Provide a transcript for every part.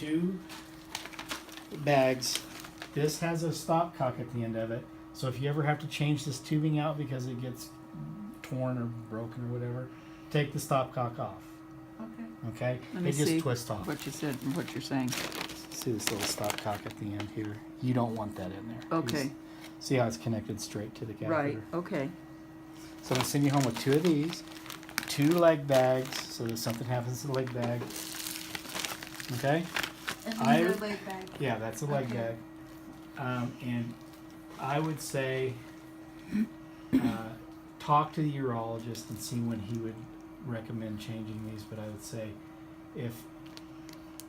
two bags. This has a stopcock at the end of it. So if you ever have to change this tubing out because it gets torn or broken or whatever, take the stopcock off. Okay. Okay? Let me It just see twists off. what you said and what you're saying. See this little stopcock at the end here? You don't want that in there. Okay. See how it's connected straight to the catheter? Right, okay. So I'm gonna send you home with two of these, two leg bags, so that something happens to the leg bag. Okay? And I- these are laid back. Yeah, that's a leg Okay. bag. And I would say talk to the urologist and see when he would recommend changing these. But I would say, if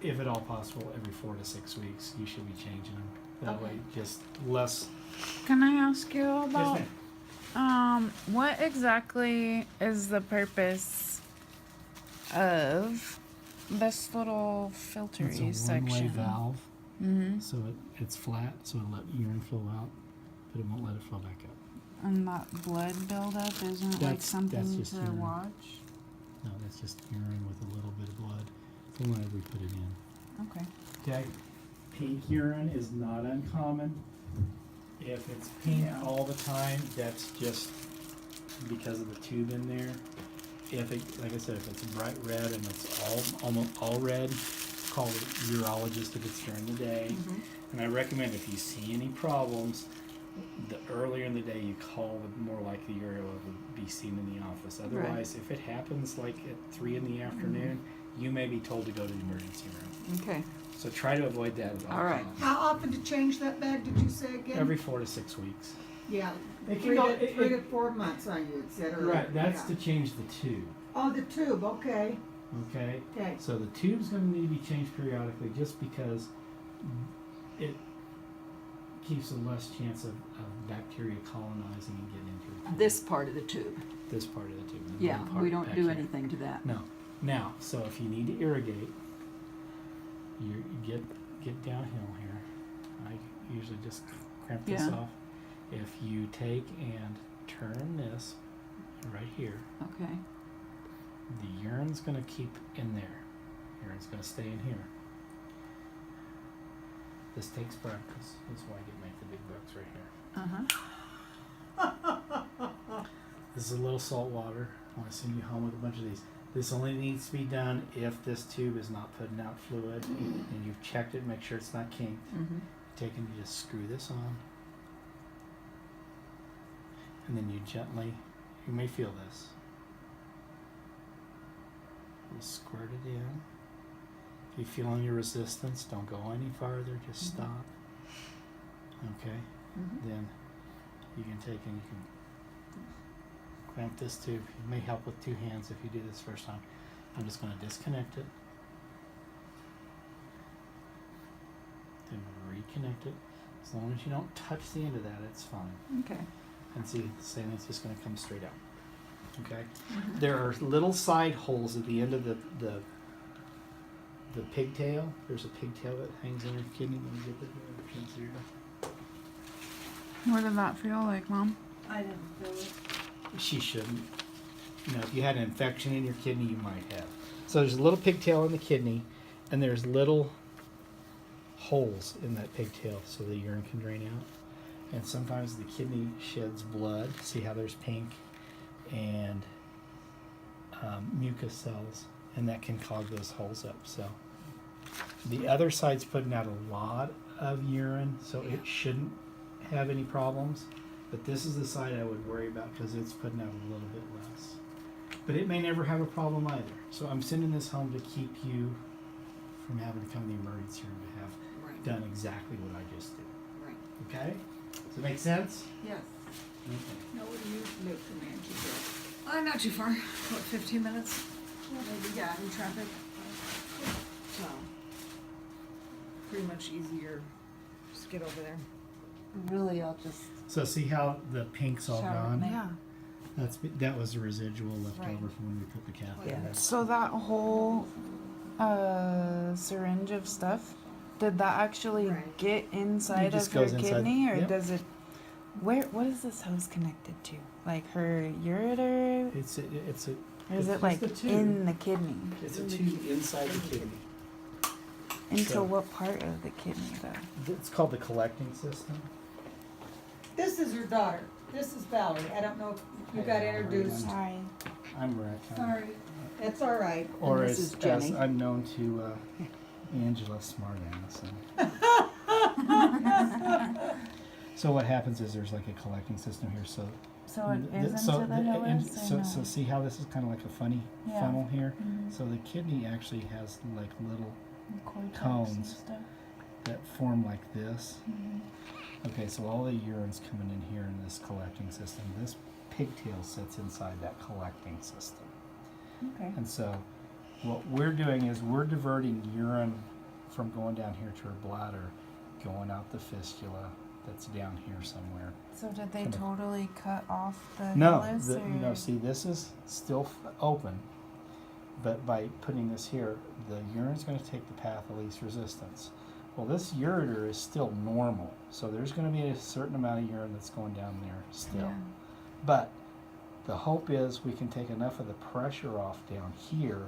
at all possible, every 4 to 6 weeks, you should be changing them. That Okay. way, just less. Can I ask you Yes, about ma'am. what exactly is the purpose of this little filtery It's a one-way section? valve, Mm-hmm. so it's flat, so it'll let urine flow out, but it won't let it flow back up. And that blood buildup isn't like That's something just to urine. watch. No, that's just urine with a little bit of blood. So whenever we put it in. Okay. Okay, pink urine is not uncommon. If it's pink all the time, that's just because of the tube in there. If it, like I said, if it's bright red and it's almost all red, call the urologist if it's during the day. Mm-hmm. And I recommend if you see any problems, the earlier in the day you call, the more likely you're able to be seen in the office. Otherwise, if it happens like at 3 in the afternoon, you may be told to go to the emergency room. Okay, So try to avoid that at all. All right. times. How often to change that bag, did you say again? Every 4 to 6 weeks. Yeah, It can 3 go- to, 3 to 4 months on you, et cetera. Right, that's Yeah. to change the tube. Oh, the tube, okay, Okay? okay. So the tube's going to need to be changed periodically just because it keeps a less chance of bacteria colonizing and getting into it. this part of the tube. This part of the tube. the Yeah, blue part we don't back do here. anything to that. No. Now, so if you need to irrigate, you get downhill here. I usually just cramp this Yeah. off. If you take and turn this right here, Okay, the urine's going to keep in there. Urine's going to stay in here. This takes practice. That's why I make the big bucks right here. uh-huh, This is a little salt water. I want to send you home with a bunch of these. This only needs to be done if this tube is not putting out fluid and you've checked it, make sure it's not kinked. mm-hmm, Take and you just screw this on. And then you gently, you may feel this. You squirt it in. If you feel any resistance, don't go any farther, just Mhm. stop. Okay? mm-hmm. Then you can take and you can clamp this tube. It may help with 2 hands if you do this first time. I'm just going to disconnect it. Then reconnect it. As long as you don't touch the end of that, it's fine. Okay. And see, the same, it's just going to come straight out. Okay? Mhm. There are little side holes at the end of the pigtail. There's a pigtail that hangs in your kidney. Let me get the pins here. What did that feel like, Mom? I didn't feel it. She shouldn't. You know, if you had an infection in your kidney, you might have. So there's a little pigtail in the kidney, and there's little holes in that pigtail so the urine can drain out. And sometimes the kidney sheds blood. See how there's pink and mucus cells, and that can clog those holes up. So the other side's putting out a lot of urine, so it shouldn't have any problems. But this is the side I would worry about because it's putting out a little bit less. But it may never have a problem either. So I'm sending this home to keep you from having to come to the emergency room to have Right, done exactly what I just did. right. Okay? Does it make sense? Yes. Okay. Now, what do you live from Manchester? Not too far. What, 15 minutes? Maybe, yeah, in traffic. So, pretty much easier. Just get over there. Really, I'll just, So see how the pink's all Shower gone? at Yeah. That was the residual left Right. over from when we put the catheter Yeah. in. So that whole syringe of stuff, did that actually Right. get inside just of her goes inside- kidney, or yep. does it? What is this hose connected to? Like her ureter, It's a or is it's it like just a tube. in the kidney? It's a tube inside the kidney. Into So- what part of the kidney though? It's called the collecting system. This is your daughter. This is Valerie. I don't know if you got Hey, Valerie. introduced. Hi. I'm Rick. Sorry. That's all right. Or And this as, is Jenny. as I'm known to Angela Smartass. So what happens is there's like a collecting system here. So So it th- is so into the the- and nose so, or so no? see how this is kind of like a funny Yeah. funnel here. Mhm. So the kidney actually has like little Cortex cones. and stuff. that form like this. Mhm. Okay, so all the urine's coming in here in this collecting system. This pigtail sits inside that collecting system. Okay. And so what we're doing is we're diverting urine from going down here to her bladder, going out the fistula that's down here somewhere. So did they Come on. totally cut off the No, hilus, or? no, see, this is still open, but by putting this here, the urine's going to take the path of least resistance. Well, this ureter is still normal, so there's going to be a certain amount of urine that's going down there still. Yeah. But the hope is we can take enough of the pressure off down here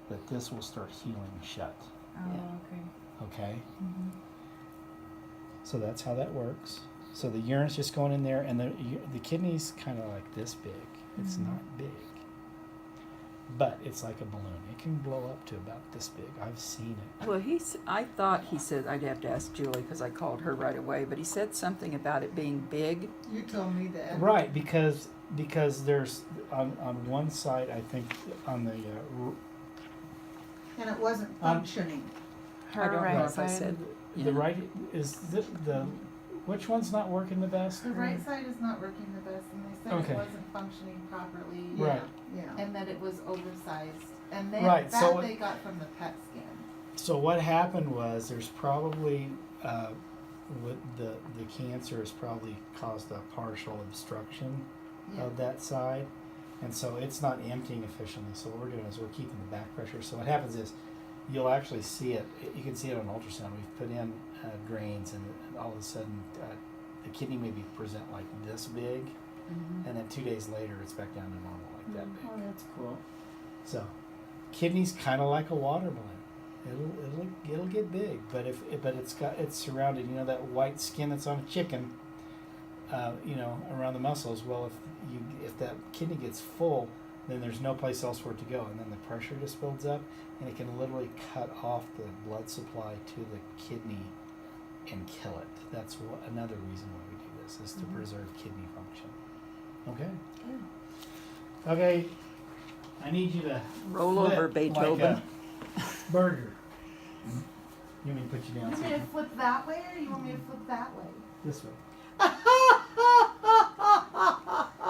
that this will start healing shut. Oh, okay. Okay? Mhm. So that's how that works. So the urine's just going in there, and the kidney's kind of like this big. It's Mhm. not big, but it's like a balloon. It can blow up to about this big. I've seen it. Well, I thought he said, I'd have to ask Julie because I called her right away, but he said something about it being big. You told me that. Right, because there's on one side, I think on the And it wasn't functioning. I don't know right if I side. said, the yeah. right is the which one's not working the best? The right side is not working the best, and they said Okay. it wasn't functioning properly, Right. Yeah. and that it was oversized. And then Right, that so they got from the PET scan. So what happened was there's probably with the cancer has probably caused a partial obstruction Yeah. of that side, and so it's not emptying efficiently. So what we're doing is we're keeping the back pressure. So what happens is you'll actually see it. You can see it on ultrasound. We've put in drains, and all of a sudden the kidney maybe present like this big, and then 2 days later it's back down to normal like that big. Oh, that's cool. So, kidney's kind of like a water balloon. It'll get big, but it's surrounded. You know that white skin that's on a chicken. Around the muscles. Well, if that kidney gets full, then there's no place else for it to go, and then the pressure just builds up, and it can literally cut off the blood supply to the kidney and kill it. That's another reason why we do this is to preserve kidney function. Okay. Okay. I need you to Roll flip over, Beethoven. like a burger. You want me to put you You down? want me to flip that way, or you want me to flip that way? This way.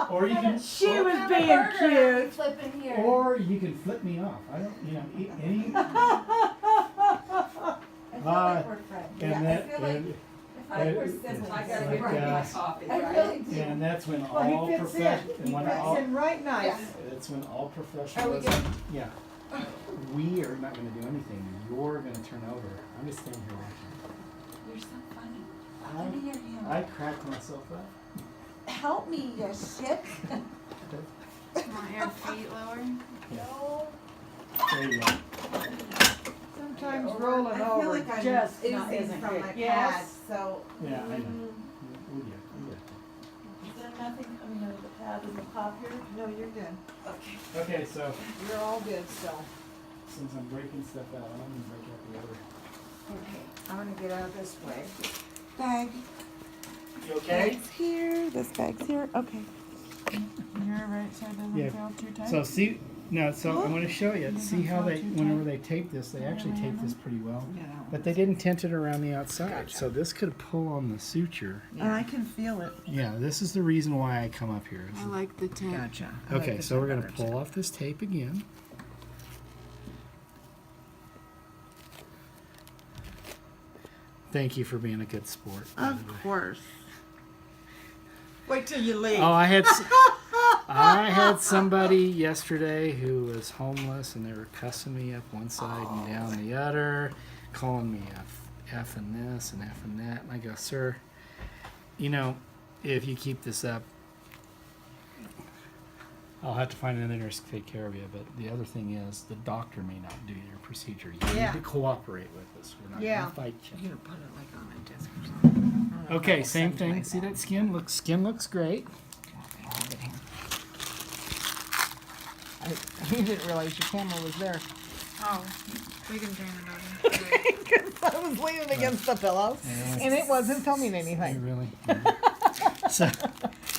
Or you can. She or, was Have a being burger, and cute. Flip in here. Or you can flip me off. I don't. Any. I feel like we're friends. And I that. feel like and, if I were siblings, I I gotta would get write my my coffee, I really do. and that's when Well, all he fits in. profession. He fits in right nice. Yeah. That's when all Are we professionalism. Yeah. We are not going to do anything. You're going to turn over. I'm just standing here watching. You're so funny. Let me hear you. I cracked myself up. Help me, you shit. Want your feet lower? No. There you go. Sometimes I rolling feel over like I'm just oozing isn't from good. my Yes. pad, so. Yeah, I know. mm, Oh yeah. Is there nothing coming out of the pad in the pop here? No, you're good. Okay. Okay, so You're all good still. since I'm breaking stuff out, I'm going to break out the other. Okay. I'm gonna get out this way. Bag. You okay? Bag's here. This bag's here. Okay. Your right side doesn't Yeah. feel too tight. So see, no, so I want to show you. Doesn't See how feel they, too whenever tight? they tape this, they actually Yeah, tape this pretty well. Yeah. But they didn't tent it around the outside, so this could pull on the suture. And I can feel it. Yeah, this is the reason why I come up here. I like the tape. Gotcha. Okay, so we're gonna pull off this tape again. Thank you for being a good sport. by the way. course. Wait till you leave. Oh, I had somebody yesterday who was homeless, and they were cussing me up one side and down the other, calling me F and this and F and that. And I go, sir, if you keep this up, I'll have to find another nurse to take care of you. But the other thing is, the doctor may not do your procedure. You Yeah. need to cooperate with us. We're not Yeah. going to fight You're you. gonna put it like on a desk or something. Okay, same thing. See that skin? Skin looks great. You didn't realize your camera was there. Oh, we can turn it over. I was leaning against the pillow, Yeah. and it wasn't telling me You anything. really? Yeah. So,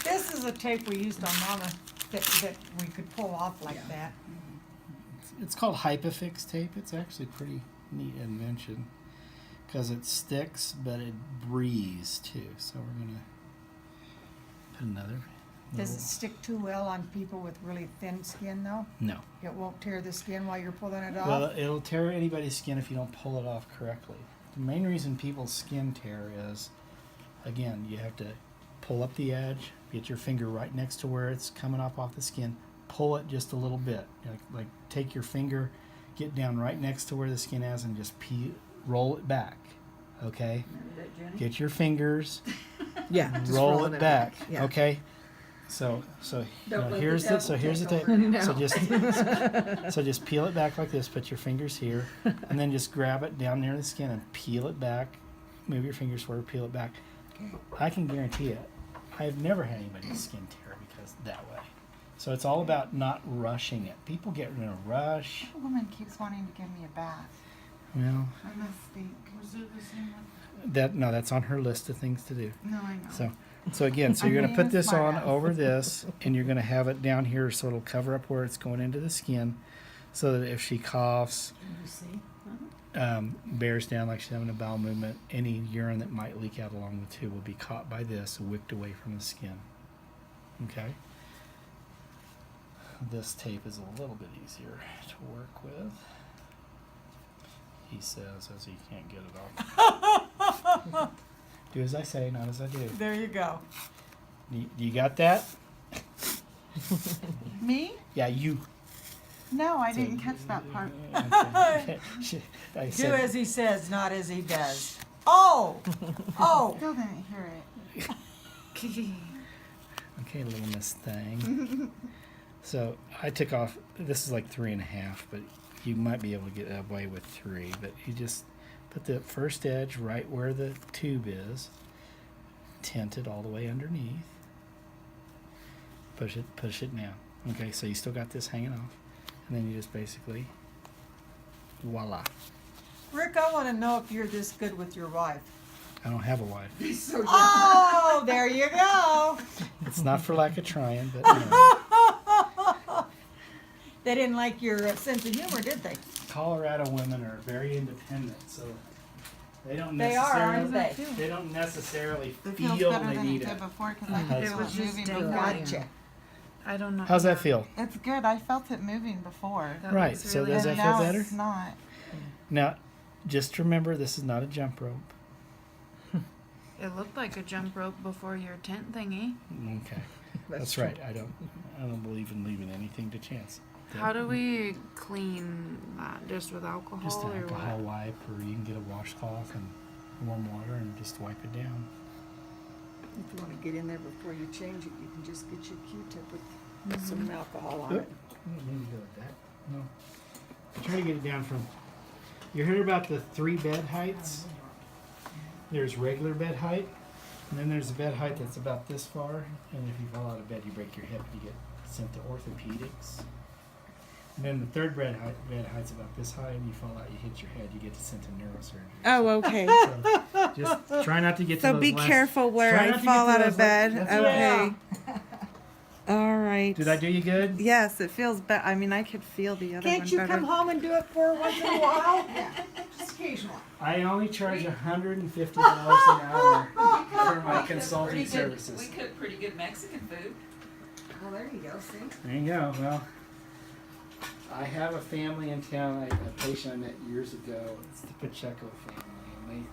This is a tape we used on Mama that we could pull off like that. it's called Hypafix tape. It's actually a pretty neat invention because it sticks, but it breathes too. So we're gonna put another. Does it little- stick too well on people with really thin skin though? No. It won't tear the skin while you're pulling it Well, off? it'll tear anybody's skin if you don't pull it off correctly. The main reason people's skin tear is, again, you have to pull up the edge, get your finger right next to where it's coming off the skin, pull it just a little bit. Like take your finger, get down right next to where the skin is, and just roll it back. Okay? Remember that, Jenny? Get your fingers, Yeah, just roll rolling it back. Yeah. Okay? So Don't let here's the the devil tape. take over. No. So just peel it back like this. Put your fingers here, and then just grab it down near the skin and peel it back. Move your fingers forward, peel it back. I can guarantee it. I've never had anybody's skin tear because that way. So it's all about not rushing it. People get in a rush. A woman keeps wanting to give me a bath. Well, I must speak. Was it the same one? that's on her list of things to do. No, I know. So again, so you're I'm going to put being a this on smartass. over this, and you're going to have it down here so it'll cover up where it's going into the skin, so that if she coughs, You see? bears down like she's having a bowel movement, any urine that might leak out along the tube will be caught by this, whipped away from the skin. Okay? This tape is a little bit easier to work with. He says as he can't get it off. Do as I say, not as I do. There you go. You got that? Me? Yeah, you. No, I didn't catch that part. Okay. I Do said, as he says, not as he does. Oh! Oh! Still didn't hear it. okay, little miss thing. So I took off, this is like 3.5, but you might be able to get away with 3, but you just put the first edge right where the tube is, tint it all the way underneath, push it down. Okay, so you still got this hanging off, and then you just basically, voila. Rick, I want to know if you're this good with your wife. I don't have a wife. Oh, there you go. It's not for lack of trying, but you know. They didn't like your sense of humor, did they? Colorado women are very independent, so they don't They are, aren't necessarily they? they don't necessarily It feel feels better they than need it did it. before because I That's could feel fine. it moving Just before. Gotcha. I don't know. How's that feel? It's good. I felt it moving before. Right. So does that and feel now better? it's not. Now, just remember this is not a jump rope. It looked like a jump rope before your tent thingy. Okay. That's right. I don't believe in leaving anything to chance. How do we clean that? Just with alcohol Just an or alcohol what? wipe, or you can get a washcloth and warm water and just wipe it down. If you want to get in there before you change it, you can just get your Q-tip with some alcohol on it. Maybe go with that. No. Try to get it down from. You heard about the 3 bed heights? There's regular bed height, and then there's a bed height that's about this far. And if you fall out of bed, you break your hip, you get sent to orthopedics. And then the 3rd height's about this high, and you fall out, you hit your head, you get sent to neurosurgery. Oh, okay. So just try not to get to So those be last- careful where try I not to get fall to out those of bed. that's Okay. right. All right. Did I do you good? Yes, it feels better. I mean, I could feel the other Can't one you better. come home and do it for once in a while? Just occasionally. I only charge $150 an hour for my consulting services. We cook pretty good Mexican food. Well, there you go, see? There you go. Well, I have a family in town, a patient I met years ago. It's the Pacheco family, and they